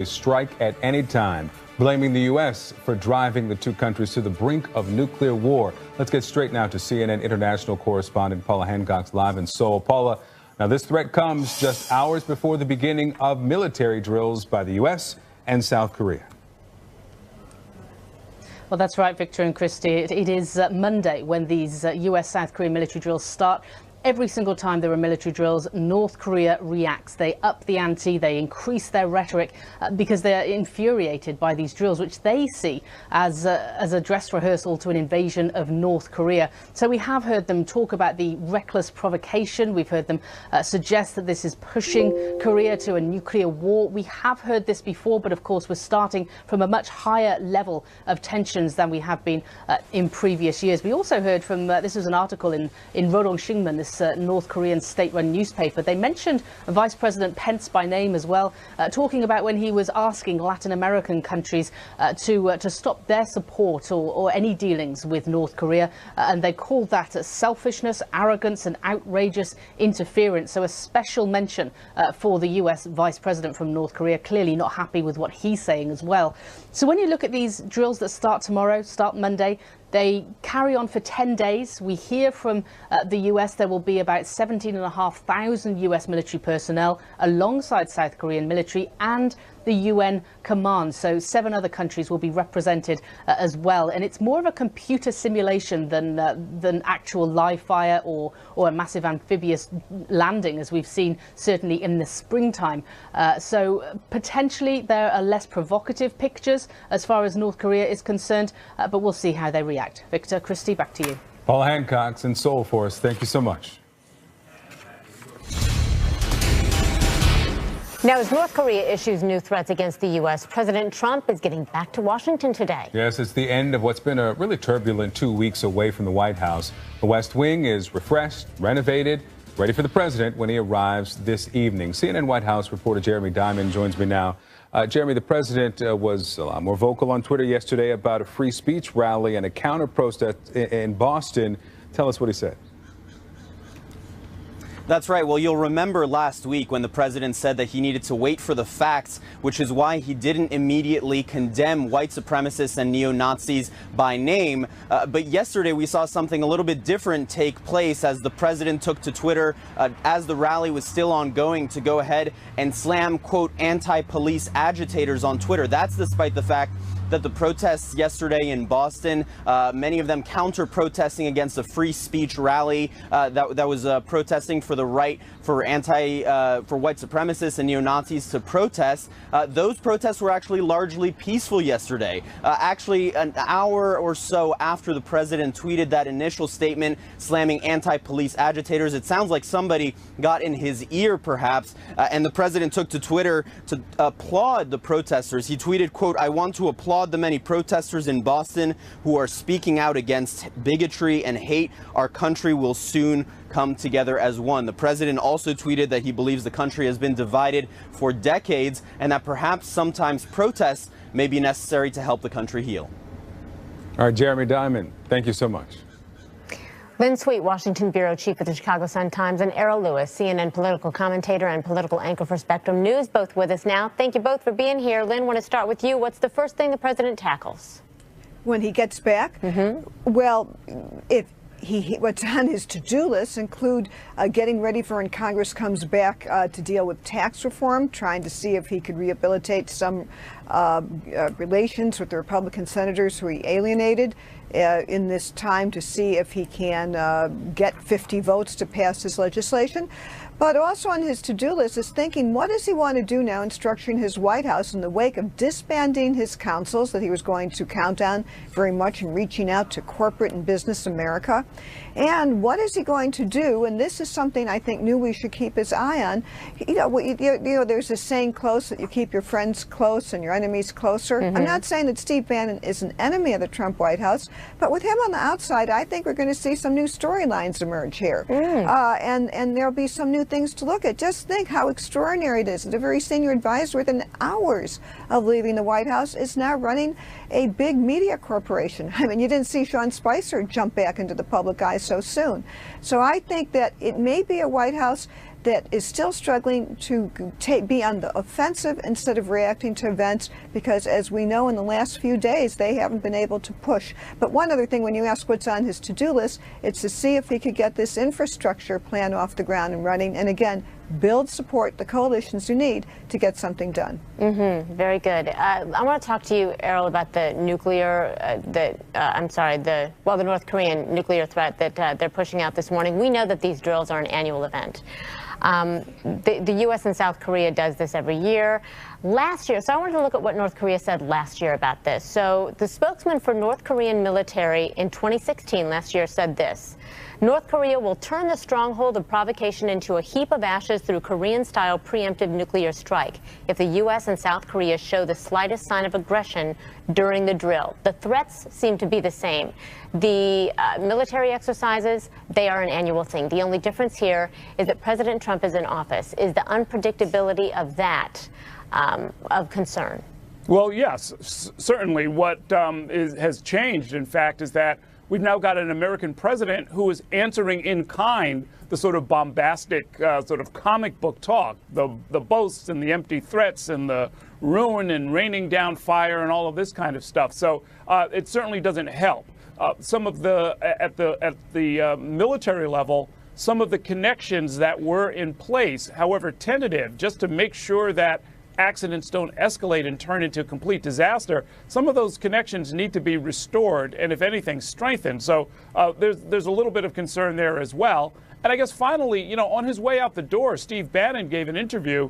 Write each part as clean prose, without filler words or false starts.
strike at any time, blaming the U.S. for driving the two countries to the brink of nuclear war. Let's get straight now to CNN international correspondent Paula Hancock's live in Seoul. Paula, now this threat comes just hours before the beginning of military drills by the U.S. and South Korea. Well, that's right, Victor and Christy. It is Monday when these U.S.-South Korean military drills start. Every single time there are military drills, North Korea reacts. They up the ante, they increase their rhetoric because they are infuriated by these drills, which they see as a dress rehearsal to an invasion of North Korea. So we have heard them talk about the reckless provocation. We've heard them suggest that this is pushing Korea to a nuclear war. We have heard this before, but of course we're starting from a much higher level of tensions than we have been in previous years. We also heard from, this was an article in Rodong Shinmun, this North Korean state-run newspaper. They mentioned Vice President Pence by name as well, talking about when he was asking Latin American countries to stop their support or any dealings with North Korea, and they called that selfishness, arrogance and outrageous interference. So a special mention for the US Vice President from North Korea, clearly not happy with what he's saying as well. So when you look at these drills that start tomorrow, start Monday, they carry on for 10 days. We hear from the US there will be about 17,500 US military personnel alongside South Korean military and the UN command. So 7 other countries will be represented as well. And it's more of a computer simulation than actual live fire or a massive amphibious landing, as we've seen certainly in the springtime. So potentially there are less provocative pictures as far as North Korea is concerned, but we'll see how they react. Victor, Christy, back to you. Paula Hancock's in Seoul for us. Thank you so much. Now, as North Korea issues new threats against the U.S., President Trump is getting back to Washington today. Yes, it's the end of what's been a really turbulent 2 weeks away from the White House. The West Wing is refreshed, renovated, ready for the president when he arrives this evening. CNN White House reporter Jeremy Diamond joins me now. Jeremy, the president was a lot more vocal on Twitter yesterday about a free speech rally and a counter-protest in Boston. Tell us what he said. That's right. Well, you'll remember last week when the president said that he needed to wait for the facts, which is why he didn't immediately condemn white supremacists and neo-Nazis by name. But yesterday we saw something a little bit different take place as the president took to Twitter as the rally was still ongoing to go ahead and slam, quote, anti-police agitators on Twitter. That's despite the fact that the protests yesterday in Boston, many of them counter-protesting against a free speech rally that was protesting for the right for white supremacists and neo-Nazis to protest. Those protests were actually largely peaceful yesterday. Actually, an hour or so after the president tweeted that initial statement slamming anti-police agitators, it sounds like somebody got in his ear, perhaps, and the president took to Twitter to applaud the protesters. He tweeted, quote, "I want to applaud the many protesters in Boston who are speaking out against bigotry and hate. Our country will soon come together as one." The president also tweeted that he believes the country has been divided for decades and that perhaps sometimes protests may be necessary to help the country heal. All right, Jeremy Diamond, thank you so much. Lynn Sweet, Washington bureau chief of the Chicago Sun-Times, and Errol Lewis, CNN political commentator and political anchor for Spectrum News, both with us now. Thank you both for being here. Lynn, want to start with you. What's the first thing the president tackles when he gets back? Well, what's on his to-do list include getting ready for when Congress comes back to deal with tax reform, trying to see if he could rehabilitate some relations with the Republican senators who he alienated in this time, to see if he can get 50 votes to pass his legislation. But also on his to-do list is thinking, what does he want to do now in structuring his White House in the wake of disbanding his councils that he was going to count on very much and reaching out to corporate and business America? And what is he going to do? And this is something I think new we should keep his eye on. You know, there's a saying close that you keep your friends close and your enemies closer. I'm not saying that Steve Bannon is an enemy of the Trump White House, but with him on the outside, I think we're going to see some new storylines emerge here. And there'll be some new things to look at. Just think how extraordinary it is that a very senior advisor within hours of leaving the White House is now running a big media corporation. I mean, you didn't see Sean Spicer jump back into the public eye so soon. So I think that it may be a White House that is still struggling to be on the offensive instead of reacting to events, because as we know, in the last few days they haven't been able to push. But one other thing, when you ask what's on his to-do list, it's to see if he could get this infrastructure plan off the ground and running, and again, build support, the coalitions you need to get something done. Very good. I want to talk to you, Errol, about the nuclear, the North Korean nuclear threat that they're pushing out this morning. We know that these drills are an annual event. The U.S. and South Korea does this every year. Last year, so I wanted to look at what North Korea said last year about this. So the spokesman for North Korean military in 2016 last year said this: North Korea will turn the stronghold of provocation into a heap of ashes through Korean-style preemptive nuclear strike if the U.S. and South Korea show the slightest sign of aggression during the drill. The threats seem to be the same. The military exercises, they are an annual thing. The only difference here is that President Trump is in office. Is the unpredictability of that of concern? Well, yes, certainly. What has changed, in fact, is that we've now got an American president who is answering in kind the sort of bombastic, sort of comic book talk, the boasts and the empty threats and the ruin and raining down fire and all of this kind of stuff. So it certainly doesn't help. Some of the at the military level, some of the connections that were in place, however tentative, just to make sure that accidents don't escalate and turn into complete disaster, some of those connections need to be restored and, if anything, strengthened. So there's a little bit of concern there as well. And I guess finally, you know, on his way out the door, Steve Bannon gave an interview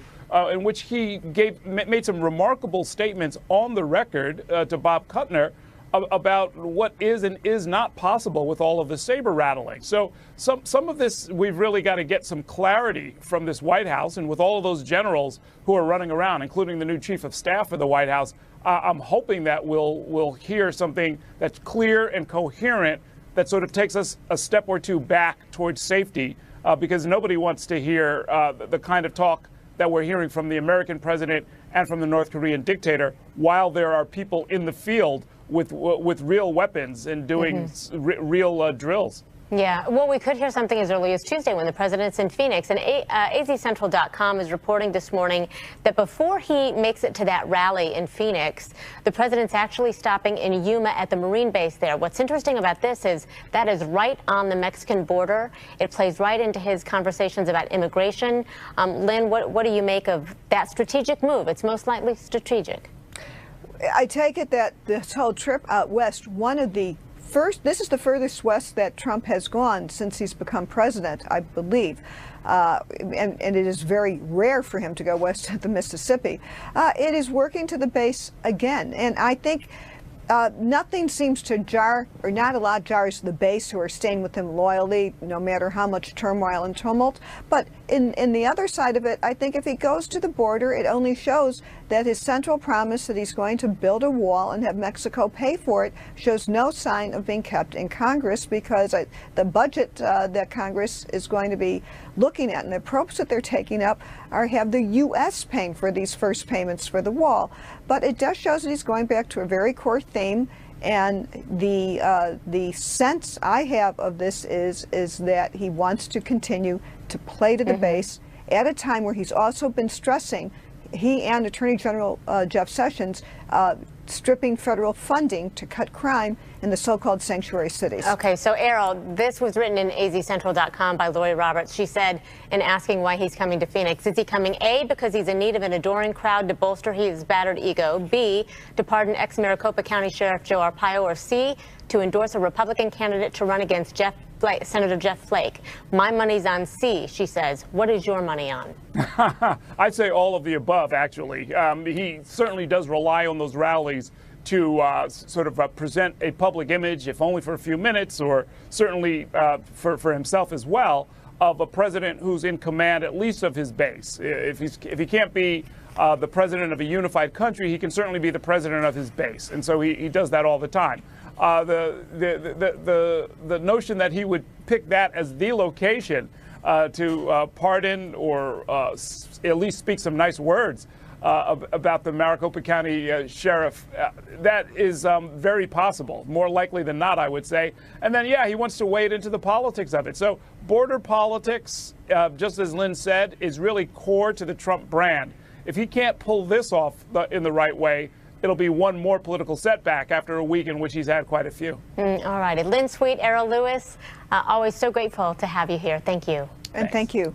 in which he made some remarkable statements on the record to Bob Kuttner about what is and is not possible with all of the saber rattling. So some of this, we've really got to get some clarity from this White House, and with all of those generals who are running around, including the new chief of staff for the White House, I'm hoping that we'll hear something that's clear and coherent that sort of takes us a step or two back towards safety, because nobody wants to hear the kind of talk that we're hearing from the American president and from the North Korean dictator while there are people in the field with real weapons and doing real drills. Yeah, well, we could hear something as early as Tuesday when the president's in Phoenix. And azcentral.com is reporting this morning that before he makes it to that rally in Phoenix, the president's actually stopping in Yuma at the Marine base there. What's interesting about this is that is right on the Mexican border. It plays right into his conversations about immigration. Lynn, what do you make of that strategic move? It's most likely strategic. I take it that this whole trip out west, this is the furthest west that Trump has gone since he's become president, I believe. And it is very rare for him to go west of the Mississippi. It is working to the base again. And I think nothing seems to jar, or not a lot jars the base who are staying with him loyally, no matter how much turmoil and tumult. But in the other side of it, I think if he goes to the border, it only shows that his central promise that he's going to build a wall and have Mexico pay for it shows no sign of being kept in Congress, because the budget that Congress is going to be looking at and the approach that they're taking up have the U.S. paying for these first payments for the wall. But it does show that he's going back to a very core theme. And the sense I have of this is that he wants to continue to play to the base at a time where he's also been stressing, he and Attorney General Jeff Sessions, stripping federal funding to cut crime in the so-called sanctuary cities. Okay, so Errol, this was written in azcentral.com by Lori Roberts. She said, in asking why he's coming to Phoenix, is he coming A, because he's in need of an adoring crowd to bolster his battered ego, B, to pardon ex-Maricopa County Sheriff Joe Arpaio, or C, to endorse a Republican candidate to run against Senator Jeff Flake? My money's on C, she says. What is your money on? I'd say all of the above, actually. He certainly does rely on those rallies to sort of present a public image, if only for a few minutes, or certainly for himself as well, of a president who's in command at least of his base. If he can't be the president of a unified country, he can certainly be the president of his base, and so he does that all the time. The notion that he would pick that as the location to pardon or at least speak some nice words about the Maricopa County sheriff. That is very possible, more likely than not, I would say. And then, yeah, he wants to wade into the politics of it. So border politics, just as Lynn said, is really core to the Trump brand. If he can't pull this off in the right way, it'll be one more political setback after a week in which he's had quite a few. All righty. Lynn Sweet, Errol Lewis, always so grateful to have you here. Thank you. And thank you.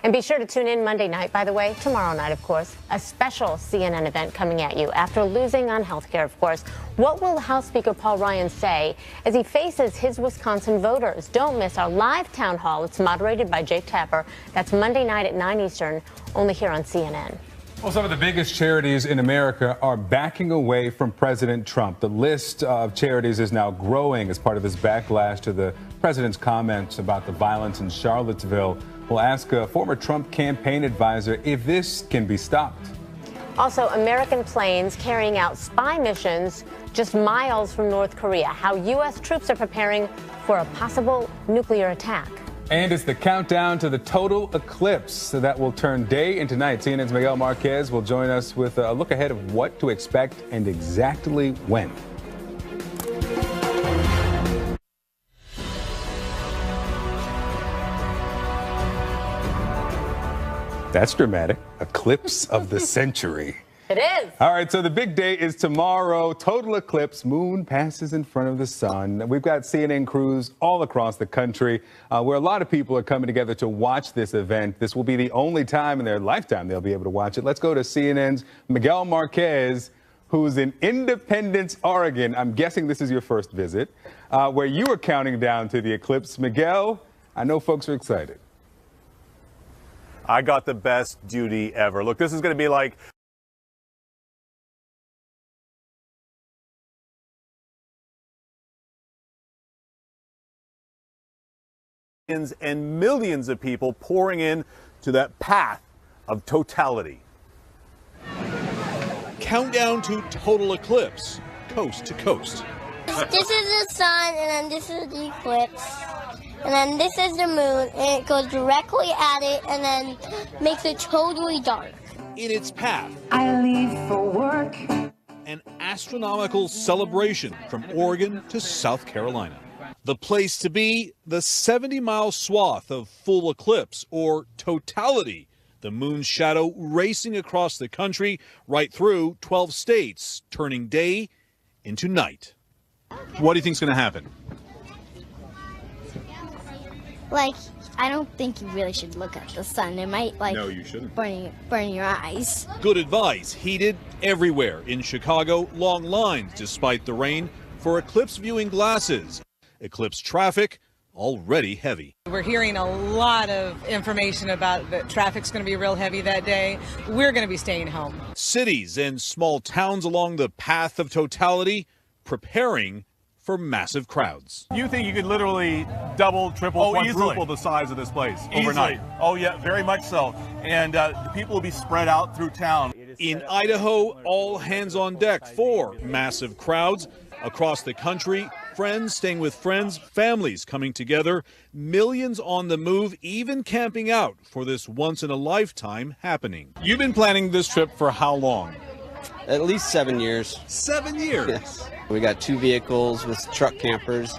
And be sure to tune in Monday night, by the way, tomorrow night, of course, a special CNN event coming at you after losing on health care, of course. What will House Speaker Paul Ryan say as he faces his Wisconsin voters? Don't miss our live town hall. It's moderated by Jake Tapper. That's Monday night at 9 Eastern, only here on CNN. Well, some of the biggest charities in America are backing away from President Trump. The list of charities is now growing as part of this backlash to the president's comments about the violence in Charlottesville. We'll ask a former Trump campaign advisor if this can be stopped. Also, American planes carrying out spy missions just miles from North Korea. How U.S. troops are preparing for a possible nuclear attack. And it's the countdown to the total eclipse that will turn day into night. CNN's Miguel Marquez will join us with a look ahead of what to expect and exactly when. That's dramatic. Eclipse of the century. It is. All right, so the big day is tomorrow. Total eclipse. Moon passes in front of the sun. We've got CNN crews all across the country where a lot of people are coming together to watch this event. This will be the only time in their lifetime they'll be able to watch it. Let's go to CNN's Miguel Marquez, who's in Independence, Oregon. I'm guessing this is your first visit, where you are counting down to the eclipse. Miguel, I know folks are excited. I got the best duty ever. Look, this is going to be like millions and millions of people pouring in to that path of totality. Countdown to total eclipse, coast to coast. This is the sun, and then this is the eclipse. And then this is the moon, and it goes directly at it and then makes it totally dark. In its path, I leave for work. An astronomical celebration from Oregon to South Carolina. The place to be, the 70-mile swath of full eclipse, or totality. The moon's shadow racing across the country, right through 12 states, turning day into night. What do you think's going to happen? Like, I don't think you really should look at the sun. It might, like, No, you shouldn't. burn your eyes. Good advice. Heated everywhere. In Chicago, long lines despite the rain for eclipse viewing glasses. Eclipse traffic already heavy. We're hearing a lot of information about that traffic's going to be real heavy that day. We're going to be staying home. Cities and small towns along the path of totality preparing for massive crowds. You think you could literally double, triple, quadruple the size of this place overnight? Oh, yeah, very much so. And the people will be spread out through town. In Idaho, all hands on deck for massive crowds across the country. Friends staying with friends, families coming together, millions on the move, even camping out for this once-in-a-lifetime happening. You've been planning this trip for how long? At least 7 years. 7 years? Yes. We got 2 vehicles with truck campers,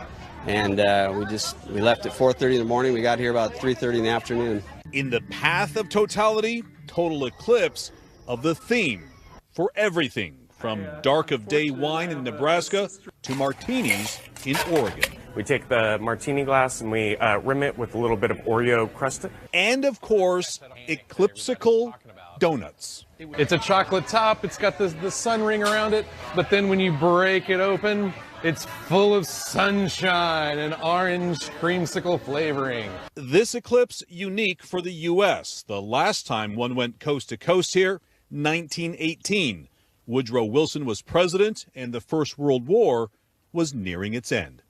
and we left at 4:30 in the morning. We got here about 3:30 in the afternoon. In the path of totality, total eclipse of the theme for everything from dark of day wine in Nebraska to martinis in Oregon. We take the martini glass and we rim it with a little bit of Oreo crust. And of course, eclipsical donuts. It's a chocolate top, it's got the sun ring around it, but then when you break it open, it's full of sunshine and orange creamsicle flavoring. This eclipse unique for the U.S. The last time one went coast to coast here, 1918. Woodrow Wilson was president and the First World War was nearing its end.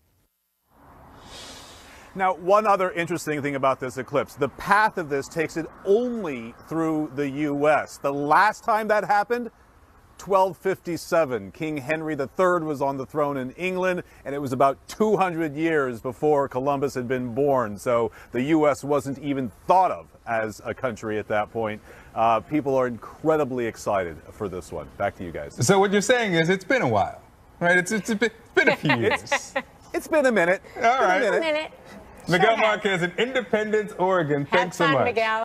Now, one other interesting thing about this eclipse, the path of this takes it only through the U.S. The last time that happened, 1257. King Henry III was on the throne in England, and it was about 200 years before Columbus had been born. So the U.S. wasn't even thought of as a country at that point. People are incredibly excited for this one. Back to you guys. So what you're saying is it's been a while, right? It's been a few years. It's been a minute. All right. A minute. Miguel Marquez in Independence, Oregon. Thanks so much. Miguel.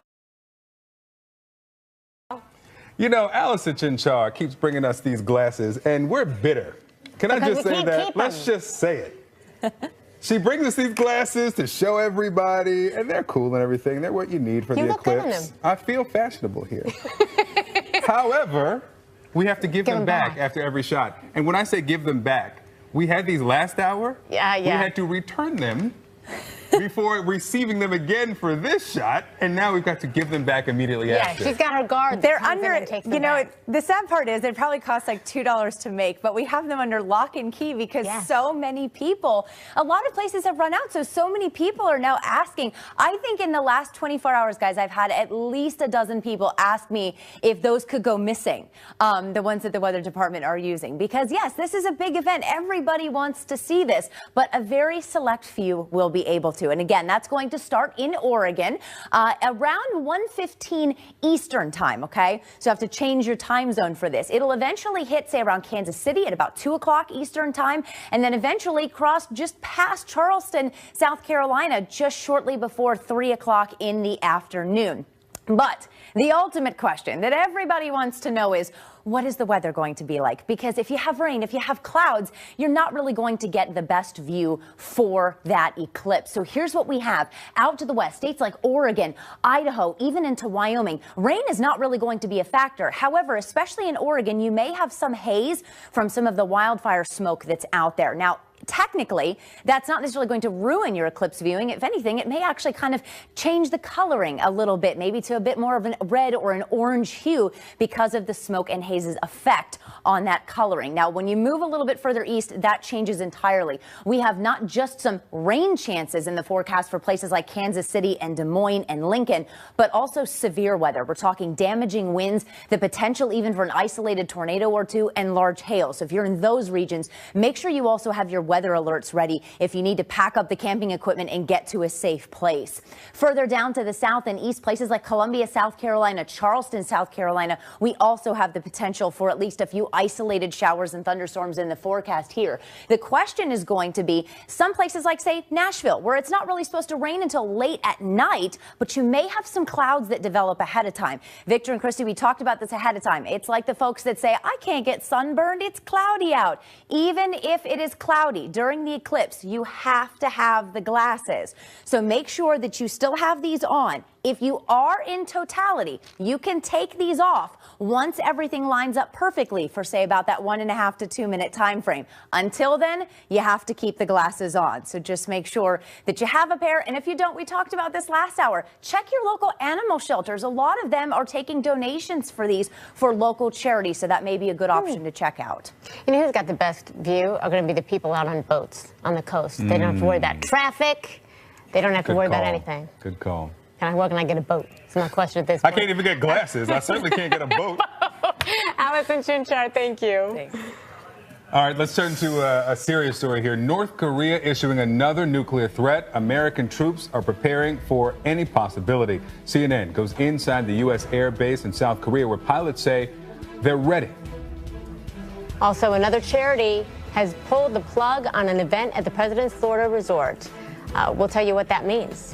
You know, Allison Chinchar keeps bringing us these glasses, and we're bitter. Can I just say that? Let's just say it. She brings us these glasses to show everybody, and they're cool and everything. They're what you need for the eclipse. Good in them. I feel fashionable here. However, we have to give them back after every shot. And when I say give them back, we had these last hour. Yeah. We had to return them before receiving them again for this shot, and now we've got to give them back immediately after. Yeah, she's got her guard. They're under, you know, the sad part is it probably costs like $2 to make, but we have them under lock and key because so many people, a lot of places have run out, so many people are now asking. I think in the last 24 hours, guys, I've had at least a dozen people ask me if those could go missing, the ones that the Weather Department are using. Because yes, this is a big event. Everybody wants to see this, but a very select few will be able to. And again, that's going to start in Oregon around 1:15 Eastern time, okay? So you have to change your time zone for this. It'll eventually hit, say, around Kansas City at about 2 o'clock Eastern time, and then eventually cross just past Charleston, South Carolina, just shortly before 3 o'clock in the afternoon. But the ultimate question that everybody wants to know is, what is the weather going to be like? Because if you have rain, if you have clouds, you're not really going to get the best view for that eclipse. So here's what we have. Out to the west, states like Oregon, Idaho, even into Wyoming, rain is not really going to be a factor. However, especially in Oregon, you may have some haze from some of the wildfire smoke that's out there. Now, technically, that's not necessarily going to ruin your eclipse viewing. If anything, it may actually kind of change the coloring a little bit, maybe to a bit more of a red or an orange hue because of the smoke and haze's effect on that coloring. Now, when you move a little bit further east, that changes entirely. We have not just some rain chances in the forecast for places like Kansas City and Des Moines and Lincoln, but also severe weather. We're talking damaging winds, the potential even for an isolated tornado or two, and large hail. So if you're in those regions, make sure you also have your weather alerts ready if you need to pack up the camping equipment and get to a safe place. Further down to the south and east, places like Columbia, South Carolina, Charleston, South Carolina, we also have the potential for at least a few isolated showers and thunderstorms in the forecast here. The question is going to be some places like, say, Nashville, where it's not really supposed to rain until late at night, but you may have some clouds that develop ahead of time. Victor and Christy, we talked about this ahead of time. It's like the folks that say, I can't get sunburned. It's cloudy out. Even if it is cloudy during the eclipse, you have to have the glasses. So make sure that you still have these on. If you are in totality, you can take these off once everything lines up perfectly for, say, about that 1.5 to 2 minute time frame. Until then, you have to keep the glasses on. So just make sure that you have a pair. And if you don't, we talked about this last hour, check your local animal shelters. A lot of them are taking donations for these for local charities. So that may be a good option to check out. You know who's got the best view are going to be the people out on boats on the coast. They don't have to worry about traffic. They don't have to worry about anything. Good call. Where can I get a boat? It's my question at this I point. can't even get glasses. I certainly can't get a boat. Allison Chinchar, thank you. Thanks. All right, let's turn to a serious story here. North Korea issuing another nuclear threat. American troops are preparing for any possibility. CNN goes inside the U.S. Air Base in South Korea where pilots say they're ready. Also, another charity has pulled the plug on an event at the President's Florida resort. We'll tell you what that means.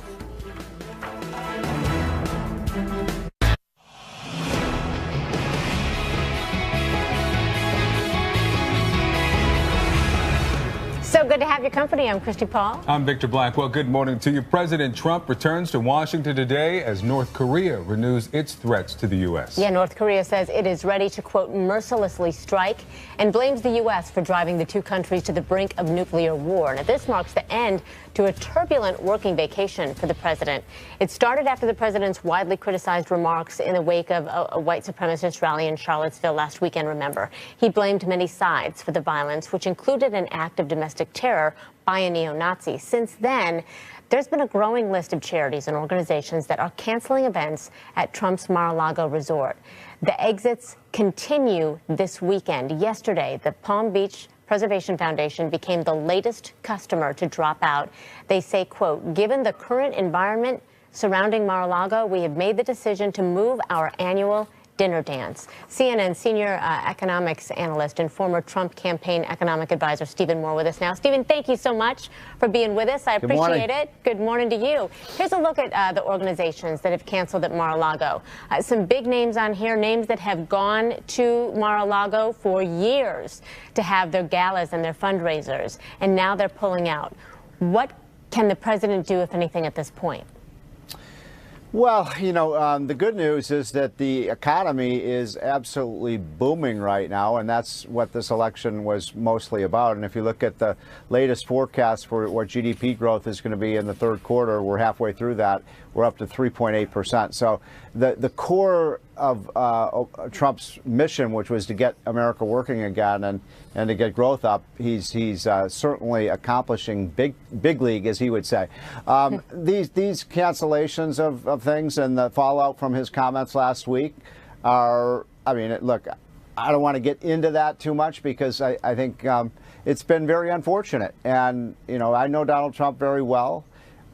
So good to have your company. I'm Christy Paul. I'm Victor Black. Well, good morning to you. President Trump returns to Washington today as North Korea renews its threats to the U.S. Yeah, North Korea says it is ready to, quote, mercilessly strike and blames the U.S. for driving the two countries to the brink of nuclear war. Now, this marks the end to a turbulent working vacation for the president. It started after the president's widely criticized remarks in the wake of a white supremacist rally in Charlottesville last weekend, remember. He blamed many sides for the violence, which included an act of domestic terror by a neo-Nazi. Since then, there's been a growing list of charities and organizations that are canceling events at Trump's Mar-a-Lago resort. The exits continue this weekend. Yesterday, the Palm Beach Preservation Foundation became the latest customer to drop out. They say, quote, given the current environment, surrounding Mar-a-Lago, we have made the decision to move our annual dinner dance. CNN senior economics analyst and former Trump campaign economic advisor Stephen Moore with us now. Stephen, thank you so much for being with us. I appreciate it. Good morning to you. Here's a look at the organizations that have canceled at Mar-a-Lago. Some big names on here, names that have gone to Mar-a-Lago for years to have their galas and their fundraisers, and now they're pulling out. What can the president do, if anything, at this point? Well, the good news is that the economy is absolutely booming right now, and that's what this election was mostly about. And if you look at the latest forecast for what GDP growth is going to be in the third quarter, we're halfway through that. We're up to 3.8%. So the core of Trump's mission, which was to get America working again and to get growth up, he's certainly accomplishing big league, as he would say. These cancellations of things and the fallout from his comments last week are, look, I don't want to get into that too much because I think it's been very unfortunate. And, I know Donald Trump very well.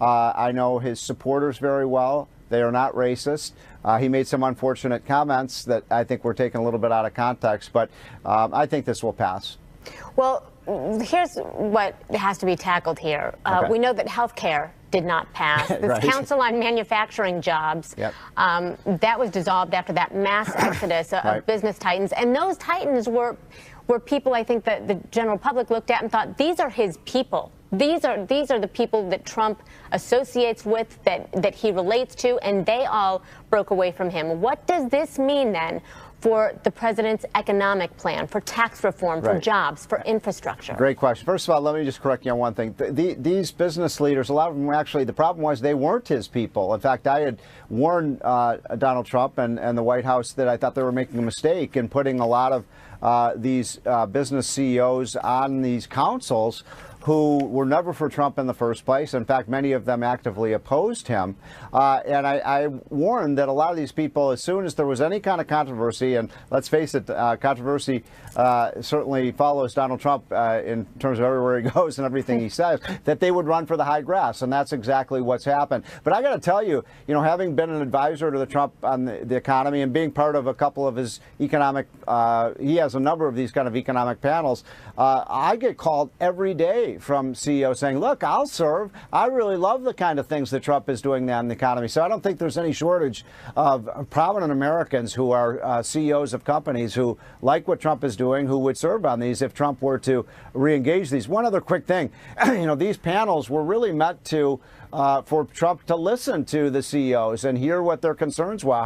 I know his supporters very well. They are not racist. He made some unfortunate comments that I think were taken a little bit out of context, but I think this will pass. Well, here's what has to be tackled here. We know that health care did not pass. This Right. Council on Manufacturing Jobs, that was dissolved after that mass exodus of business titans. And those titans were people, I think, that the general public looked at and thought, these are his people. These are the people that Trump associates with, that he relates to, and they all broke away from him. What does this mean then for the president's economic plan, for tax reform, for jobs, for infrastructure? Great question. First of all, let me just correct you on one thing. These business leaders, a lot of them actually, the problem was they weren't his people. In fact, I had warned Donald Trump and the White House that I thought they were making a mistake in putting a lot of these business CEOs on these councils who were never for Trump in the first place. In fact, many of them actively opposed him. And I warned that a lot of these people, as soon as there was any kind of controversy, and let's face it, controversy certainly follows Donald Trump in terms of everywhere he goes and everything he says, that they would run for the high grass. And that's exactly what's happened. But I got to tell you, having been an advisor to the Trump on the economy and being part of a couple of his economic, he has a number of these kind of economic panels, I get called every day from CEOs saying, look, I'll serve. I really love the kind of things that Trump is doing now in the economy. So I don't think there's any shortage of prominent Americans who are CEOs of companies who like what Trump is doing, who would serve on these if Trump were to re-engage these. One other quick thing, these panels were really meant to for Trump to listen to the CEOs and hear what their concerns were.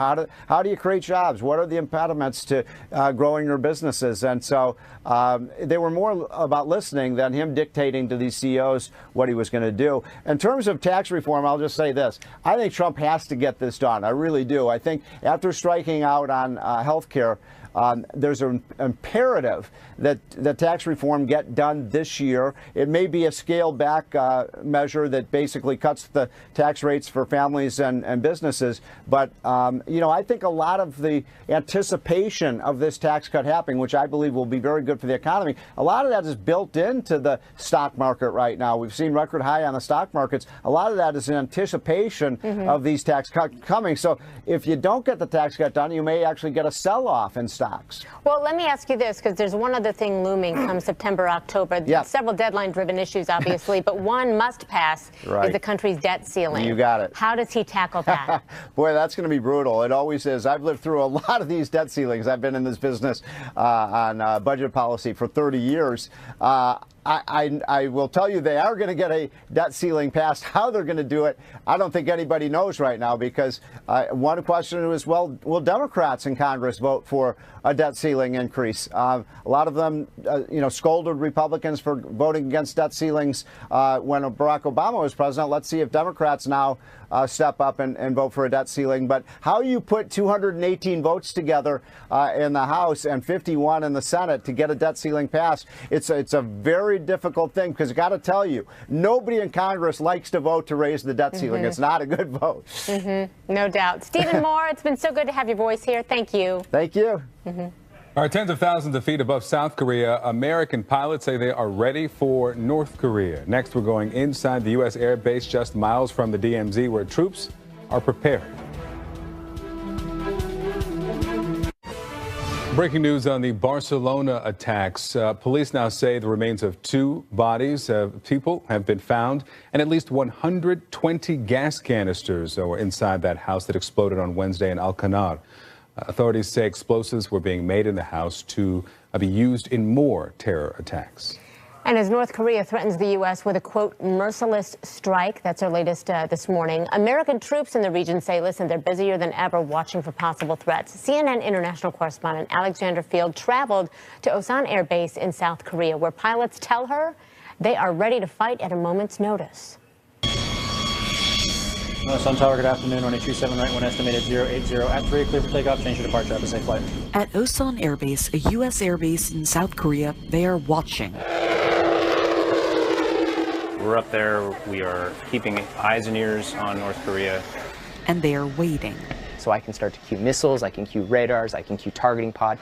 How do you create jobs? What are the impediments to growing your businesses? And so they were more about listening than him dictating to these CEOs what he was going to do. In terms of tax reform, I'll just say this. I think Trump has to get this done. I really do. I think after striking out on health care, there's an imperative that the tax reform get done this year. It may be a scaled back measure that basically cuts the tax rates for families and businesses. But, I think a lot of the anticipation of this tax cut happening, which I believe will be very good for the economy, a lot of that is built into the stock market right now. We've seen record high on the stock markets. A lot of that is in anticipation of these tax cuts coming. So if you don't get the tax cut done, you may actually get a sell-off in stocks. Well, let me ask you this, because there's one other thing looming come September, October. Several deadline-driven issues, obviously, but one must pass is the country's debt ceiling. You got it. How does he tackle that? Boy, that's going to be brutal. It always is. I've lived through a lot of these debt ceilings. I've been in this business on budget policy for 30 years. I will tell you they are going to get a debt ceiling passed. How they're going to do it, I don't think anybody knows right now, because one question is, well, will Democrats in Congress vote for a debt ceiling increase? A lot of them, scolded Republicans for voting against debt ceilings when Barack Obama was president. Let's see if Democrats now step up and vote for a debt ceiling. But how you put 218 votes together in the House and 51 in the Senate to get a debt ceiling passed, it's a very difficult thing, because I got to tell you, nobody in Congress likes to vote to raise the debt ceiling. It's not a good vote. No doubt. Stephen Moore, it's been so good to have your voice here. Thank you. Thank you. All right, tens of thousands of feet above South Korea, American pilots say they are ready for North Korea. Next, we're going inside the U.S. air base just miles from the DMZ, where troops are prepared. Breaking news on the Barcelona attacks. Police now say the remains of 2 bodies of people have been found, and at least 120 gas canisters were inside that house that exploded on Wednesday in Alcanar. Authorities say explosives were being made in the house to be used in more terror attacks. And as North Korea threatens the U.S. with a, quote, merciless strike, that's our latest this morning, American troops in the region say, listen, they're busier than ever watching for possible threats. CNN international correspondent Alexander Field traveled to Osan Air Base in South Korea, where pilots tell her they are ready to fight at a moment's notice. Sun Tower, good afternoon. On A37 right, one estimated 080 at 3, clear for takeoff, change your departure, have a safe flight. At Osan Air Base, a U.S. air base in South Korea, they are watching. We're up there, we are keeping eyes and ears on North Korea. And they are waiting. So I can start to cue missiles, I can cue radars, I can cue targeting pod.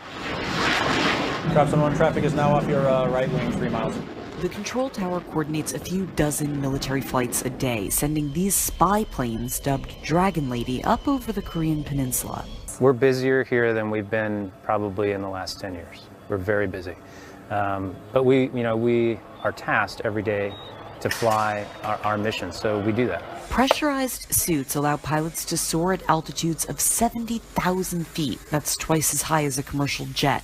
Traps on 1 traffic is now off your right wing, 3 miles. The control tower coordinates a few dozen military flights a day, sending these spy planes, dubbed Dragon Lady, up over the Korean peninsula. We're busier here than we've been probably in the last 10 years. We're very busy. But we are tasked every day to fly our mission, so we do that. Pressurized suits allow pilots to soar at altitudes of 70,000 feet. That's twice as high as a commercial jet.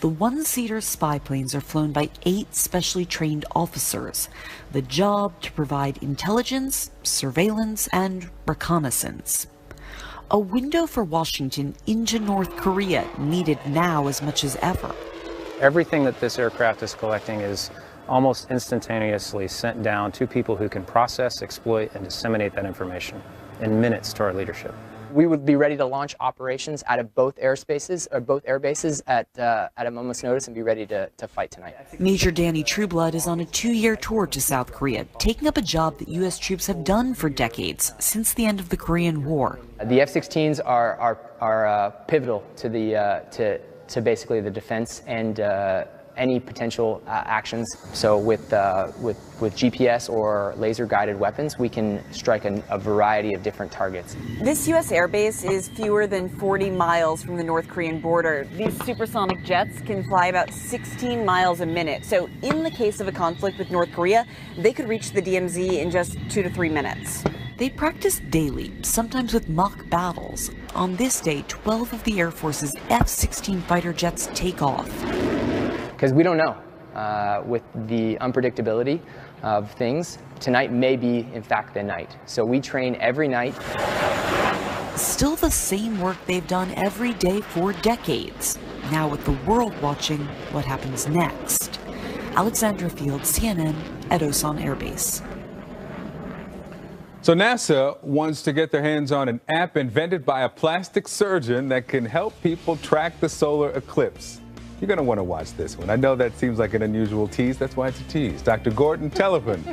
The one-seater spy planes are flown by 8 specially trained officers. The job to provide intelligence, surveillance, and reconnaissance. A window for Washington into North Korea needed now as much as ever. Everything that this aircraft is collecting is almost instantaneously sent down to people who can process, exploit, and disseminate that information in minutes to our leadership. We would be ready to launch operations out of both airspaces or both air bases at a moment's notice and be ready to fight tonight. Major Danny Trueblood is on a 2-year tour to South Korea, taking up a job that U.S. troops have done for decades, since the end of the Korean War. The F-16s are pivotal to the to basically the defense and any potential actions. So with GPS or laser-guided weapons, we can strike a variety of different targets. This U.S. airbase is fewer than 40 miles from the North Korean border. These supersonic jets can fly about 16 miles a minute. So in the case of a conflict with North Korea, they could reach the DMZ in just 2 to 3 minutes. They practice daily, sometimes with mock battles. On this day, 12 of the Air Force's F-16 fighter jets take off. Because we don't know. With the unpredictability of things, tonight may be, in fact, the night. So we train every night. Still the same work they've done every day for decades. Now with the world watching what happens next. Alexandra Field, CNN, at Osan Air Base. So NASA wants to get their hands on an app invented by a plastic surgeon that can help people track the solar eclipse. You're going to want to watch this one. I know that seems like an unusual tease. That's why it's a tease. Dr. Gordon Telephone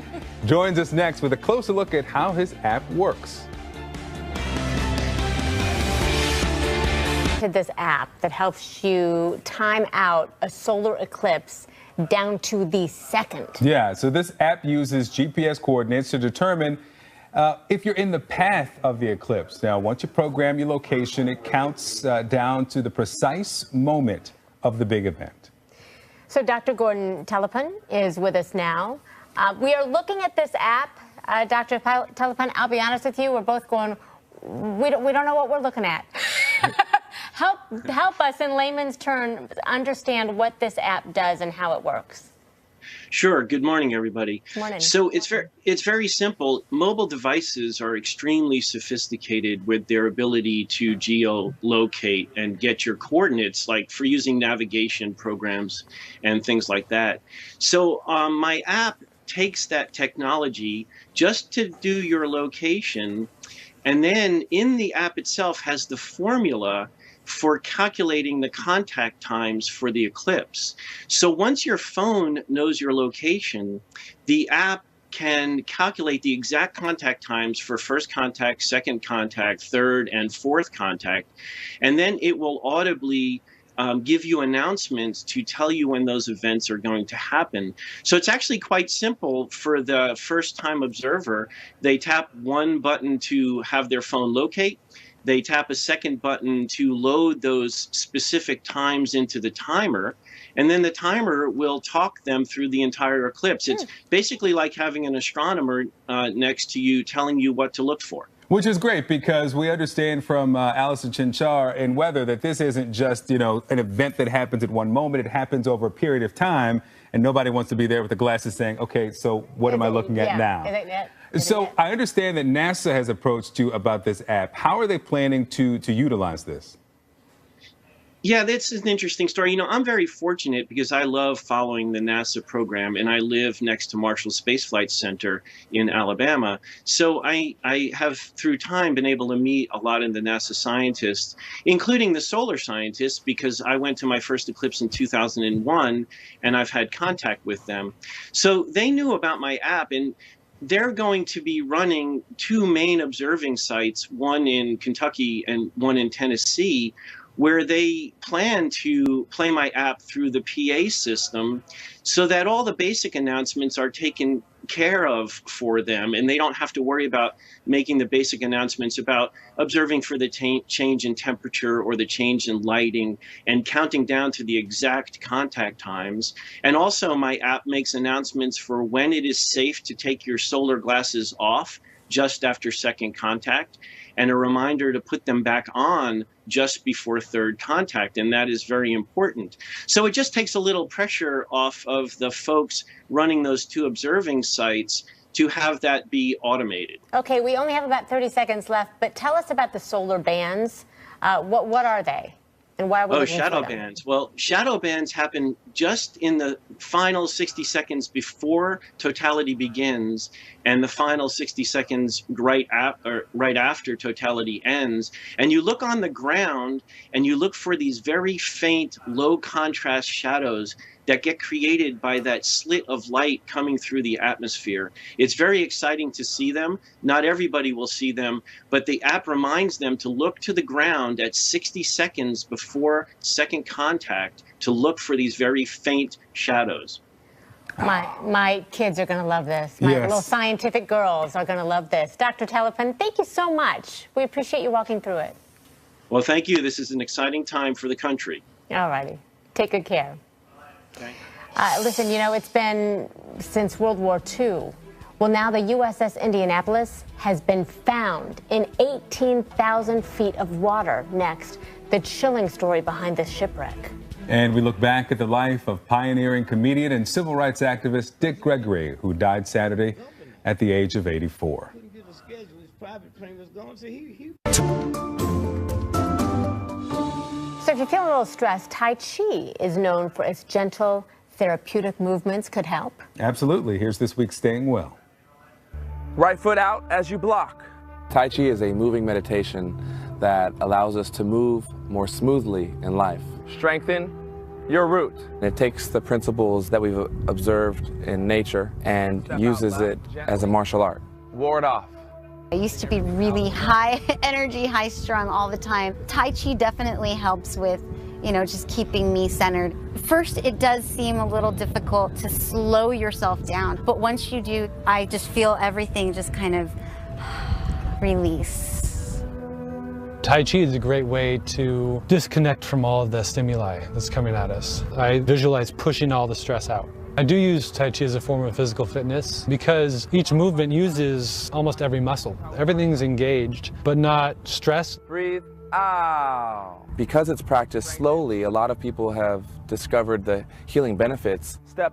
joins us next with a closer look at how his app works. This app that helps you time out a solar eclipse down to the second. Yeah, so this app uses GPS coordinates to determine if you're in the path of the eclipse. Now, once you program your location, it counts down to the precise moment of the big event. So Dr. Gordon Telephone is with us now. We are looking at this app. Dr. Telephone, I'll be honest with you, we're both going, we don't know what we're looking at. Help us in layman's terms understand what this app does and how it works. Sure. Good morning, everybody. Morning. So it's very simple. Mobile devices are extremely sophisticated with their ability to geolocate and get your coordinates, like for using navigation programs and things like that. So my app takes that technology just to do your location, and then in the app itself has the formula for calculating the contact times for the eclipse. So once your phone knows your location, the app can calculate the exact contact times for first contact, second contact, third, and fourth contact, and then it will audibly give you announcements to tell you when those events are going to happen. So it's actually quite simple for the first-time observer. They tap one button to have their phone locate. They tap a second button to load those specific times into the timer, and then the timer will talk them through the entire eclipse. It's basically like having an astronomer next to you telling you what to look for. Which is great because we understand from Allison Chinchar in weather that this isn't just, an event that happens at one moment. It happens over a period of time, and nobody wants to be there with the glasses saying, okay, so what am I looking at now? So I understand that NASA has approached you about this app. How are they planning to utilize this? Yeah, that's an interesting story. I'm very fortunate because I love following the NASA program, and I live next to Marshall Space Flight Center in Alabama. So I have, through time, been able to meet a lot of the NASA scientists, including the solar scientists, because I went to my first eclipse in 2001, and I've had contact with them. So they knew about my app, and they're going to be running two main observing sites, one in Kentucky and one in Tennessee, where they plan to play my app through the PA system so that all the basic announcements are taken care of for them, and they don't have to worry about making the basic announcements about observing for the change in temperature or the change in lighting and counting down to the exact contact times. And also my app makes announcements for when it is safe to take your solar glasses off just after second contact, and a reminder to put them back on just before third contact, and that is very important. So it just takes a little pressure off of the folks running those two observing sites to have that be automated. Okay, we only have about 30 seconds left, but tell us about the solar bands. What are they? And why are we looking for them? Shadow bands. Well, shadow bands happen just in the final 60 seconds before totality begins and the final 60 seconds right after totality ends. And you look on the ground and you look for these very faint, low contrast shadows that get created by that slit of light coming through the atmosphere. It's very exciting to see them. Not everybody will see them, but the app reminds them to look to the ground at 60 seconds before second contact to look for these very faint shadows. My kids are going to love this. My little scientific girls are going to love this. Dr. Telepen, thank you so much. We appreciate you walking through it. Well, thank you. This is an exciting time for the country. All righty. Take good care. Okay. Listen, it's been since World War II. Well, now the USS Indianapolis has been found in 18,000 feet of water. Next, the chilling story behind this shipwreck. And we look back at the life of pioneering comedian and civil rights activist Dick Gregory, who died Saturday at the age of 84. So if you feel a little stressed, Tai Chi is known for its gentle, therapeutic movements. Could help. Absolutely. Here's this week's Staying Well. Right foot out as you block. Tai Chi is a moving meditation that allows us to move more smoothly in life. Strengthen your root. It takes the principles that we've observed in nature and uses it as a martial art. Ward off. I used to be really high energy, high strung all the time. Tai Chi definitely helps with, just keeping me centered. First, it does seem a little difficult to slow yourself down, but once you do, I just feel everything just kind of release. Tai Chi is a great way to disconnect from all of the stimuli that's coming at us. I visualize pushing all the stress out. I do use Tai Chi as a form of physical fitness because each movement uses almost every muscle. Everything's engaged, but not stressed. Breathe out. Because it's practiced slowly, a lot of people have discovered the healing benefits. Step